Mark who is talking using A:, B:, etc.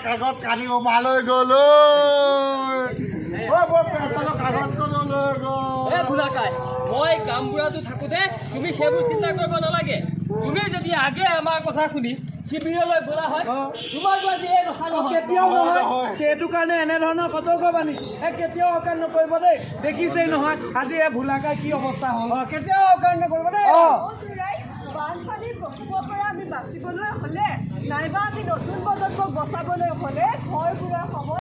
A: কাগজ কানি উমা লৈ গ'ল
B: মই গামবুঢ়াটো থাকোঁতে তুমি সেইবোৰ চিন্তা কৰিব নালাগে। তুমি যদি আগে আমাৰ কথা শুনি শিবিৰলৈ গ'লা হয় তোমাৰ আজি এই ৰখা নহয়,
C: কেতিয়াও নহয়। সেইটো কাৰণে এনেধৰণৰ সতৰ্কবাণী কেতিয়াও অকান নকৰিব দেই। দেখিছেই নহয় আজি এই ভোলাকাই কি অৱস্থা হ'ল। কেতিয়াও অকান নকৰিব দেই।
D: বানপানীৰ প্ৰকোপৰ পৰা আমি বাচিবলৈ হ'লে নাইবা আমি নতুন প্ৰজন্মক বচাবলৈ হ'লে ঘৰ ঘূৰাৰ সময়